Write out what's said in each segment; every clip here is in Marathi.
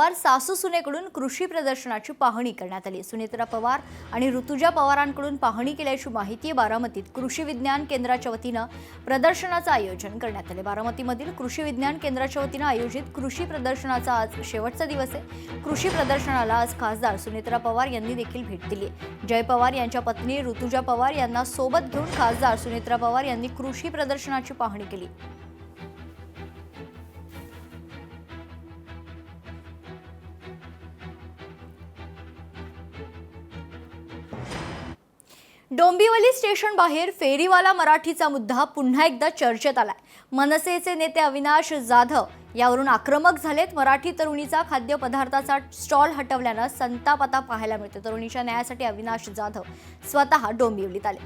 पवार सासू सुनेकडून कृषी प्रदर्शनाची पाहणी करण्यात आली। सुनेत्रा पवार आणि ऋतुजा पवारांकडून पाहणी केल्याची माहिती बारामतीत कृषी विज्ञान केंद्राच्या वतीने प्रदर्शनाचे आयोजन करण्यात आले। बारामतीमधील कृषी विज्ञान केंद्राच्या वतीने आयोजित कृषी प्रदर्शनाचा आज शेवटचा दिवस आहे। कृषी प्रदर्शनाला आज खासदार सुनेत्रा पवार यांनी देखील भेट दिली। जय पवार यांच्या पत्नी ऋतुजा पवार यांना सोबत घेऊन खासदार सुनेत्रा पवार यांनी कृषी प्रदर्शनाची पाहणी केली। डोंबिवली स्टेशन बाहेर फेरीवाला मराठीचा मुद्दा पुन्हा एकदा चर्चेत आलाय। मनसेचे नेते अविनाश जाधव यावरून आक्रमक झालेत। मराठी तरुणीचा खाद्यपदार्थाचा स्टॉल हटवल्याने संताप आता पाहायला मिळतो। तरुणीच्या न्यायासाठी अविनाश जाधव स्वतः डोंबिवलीत आले।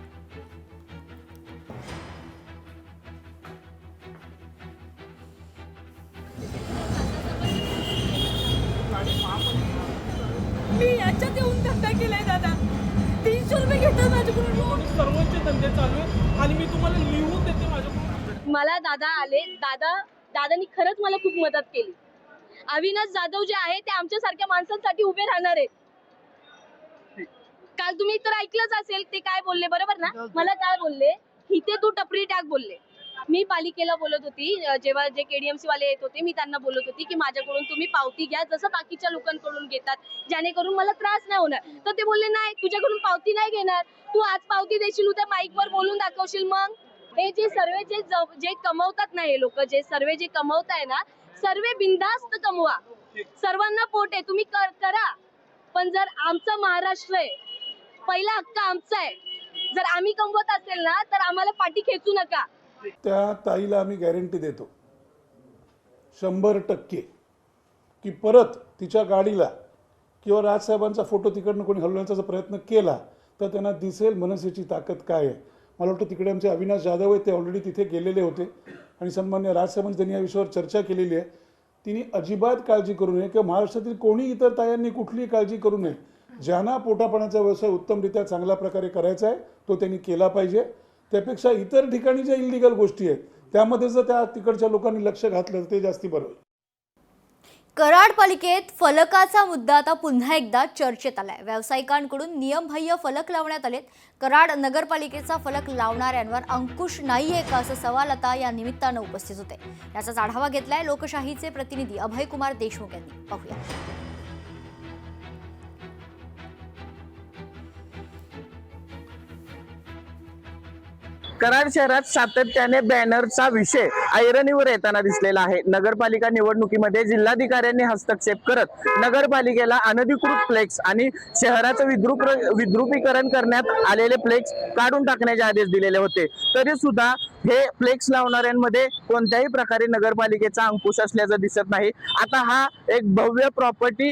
मी याच्यात येऊन धंदा केलाय दादा। 300 रुपये घेतात माझ्याकडून। सर्वोच्च धंदे चालू आहे आणि मी तुम्हाला लिहून देते माझ्याकडून। मला दादा आले, दादानी खरंच मला खूप मदत केली। अविनाश जाधव जे आहे ते आमच्यासारख्या माणसांसाठी उभे राहणार आहेत। काल तुम्ही तर ऐकलंच असेल ते काय बोलले, बरोबर ना? मला काय बोलले, इथे तू टपरी टाक बोलले। मी पालिकेला बोलत होती, जेव्हा जे केडीएमसी वाले येत होते, मी त्यांना बोलत होती की माझ्याकडून तुम्ही पावती घ्या जसं बाकीच्या लोकांकडून घेतात, जेणेकरून मला त्रास नाही होणार। तर ते बोलले नाही, तुझ्याकडून पावती नाही घेणार, तू आज पावती देशील, उद्या माईकवर बोलून दाखवशील। मग हे जे सर्वे जे कमवतात ना, हे लोक जे सर्वे जे कमवताय ना, सर्वे बिनधास्त कमवा, सर्वांना पोट आहे, तुम्ही करा। पण जर आमचा महाराष्ट्र आहे, पहिला हक्क आमचा आहे, जर आम्ही कमवत असेल ना तर आम्हाला पाठी खेचू नका। त्या ताईला आम्ही गॅरंटी देतो 100% की परत तिच्या गाडीला किंवा राजसाहेबांचा फोटो तिकडनं कोणी हलवण्याचा प्रयत्न केला तर त्यांना दिसेल मनसेची ताकद काय आहे। मला वाटतं तिकडे आमचे अविनाश जाधव आहेत, ते ऑलरेडी तिथे गेलेले होते आणि सन्मान्य राजसाहेबांनी त्यांनी या विषयावर चर्चा केलेली आहे। तिने अजिबात काळजी करू नये किंवा महाराष्ट्रातील कोणी इतर तायांनी कुठलीही काळजी करू नये। ज्यांना पोटापाण्याचा व्यवसाय उत्तमरित्या चांगल्या प्रकारे करायचा आहे तो त्यांनी केला पाहिजे। त्यापेक्षा इतर ठिकाणी ज्या इल्लीगल गोष्टी आहेत त्यामध्ये जर त्या तिकडच्या लोकांनी लक्ष घातलं तर ते जास्ती बरं होईल। कराड पालिकेत फलकाचा मुद्दा आता पुन्हा एकदा चर्चेत आलाय। व्यावसायिकांकडून नियमबाह्य फलक लावण्यात आलेत। कराड नगरपालिकेचा फलक लावणाऱ्यांवर अंकुश नाहीये का असा सवाल आता या निमित्तानं उपस्थित होते। याचाच आढावा घेतलाय लोकशाहीचे प्रतिनिधी अभय कुमार देशमुख यांनी। पाहूया। कराड शहरात सातत्याने बॅनरचा विषय ऐरणीवर येताना दिसलेला आहे। नगरपालिका निवडणुकीमध्ये जिल्हाधिकाऱ्यांनी हस्तक्षेप करत नगरपालिकेला अनधिकृत फ्लेक्स आणि शहराचं विद्रुपीकरण करण्यात आलेले फ्लेक्स काढून टाकण्याचे आदेश दिलेले होते। तरी सुद्धा हे फ्लेक्स लावणाऱ्यांमध्ये कोणत्याही प्रकारे नगरपालिकेचा अंकुश असल्याचं दिसत नाही। आता हा एक भव्य प्रॉपर्टी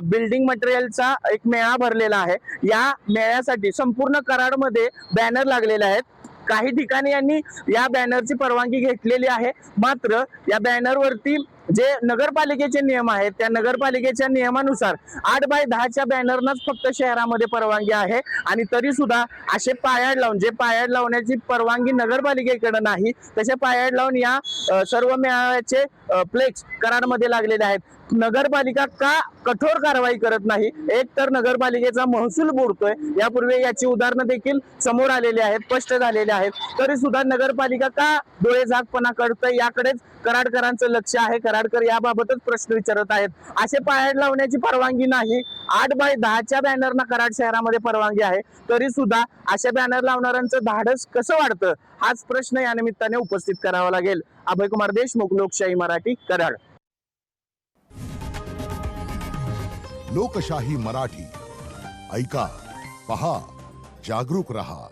बिल्डिंग मटेरियलचा एक मेळा भरलेला आहे। या मेळ्यासाठी संपूर्ण कराडमध्ये बॅनर लागलेले आहेत। काही ठिकाणी यांनी या बॅनरची परवानगी घेतलेली आहे, मात्र या बॅनरवरती जे नगरपालिकेचे नियम आहेत त्या नगरपालिकेच्या नियमानुसार 8x10च्या बॅनरनाच फक्त शहरामध्ये परवानगी आहे आणि तरी सुद्धा असे पायाड लावून, जे पायाड लावण्याची परवानगी नगरपालिकेकडे नाही तसे पायाड लावून या सर्व मेळाव्याचे फ्लेक्स कराडमध्ये लागलेले आहेत। नगरपालिका का कठोर कारवाई करत नाही? एक तर नगरपालिकेचा महसूल बुडतोय, यापूर्वी याची उदाहरणं देखील समोर आलेली आहेत, स्पष्ट झालेले आहेत, तरी सुद्धा नगरपालिका का डोळेझाकपणा करतोय याकडेच कराडकरांचं लक्ष आहे। कराडकर याबाबतच प्रश्न विचारत आहेत। असे पायाड लावण्याची परवानगी नाही, 8x10च्या बॅनरना कराड शहरामध्ये परवानगी आहे, तरी सुद्धा अशा बॅनर लावणाऱ्यांचं धाडस कसं वाढतं हाच प्रश्न या निमित्ताने उपस्थित करावा लागेल। अभय कुमार देशमुख, लोकशाही मराठी, कराड। लोकशाही मराठी ऐका, पहा, जागरूक रहा।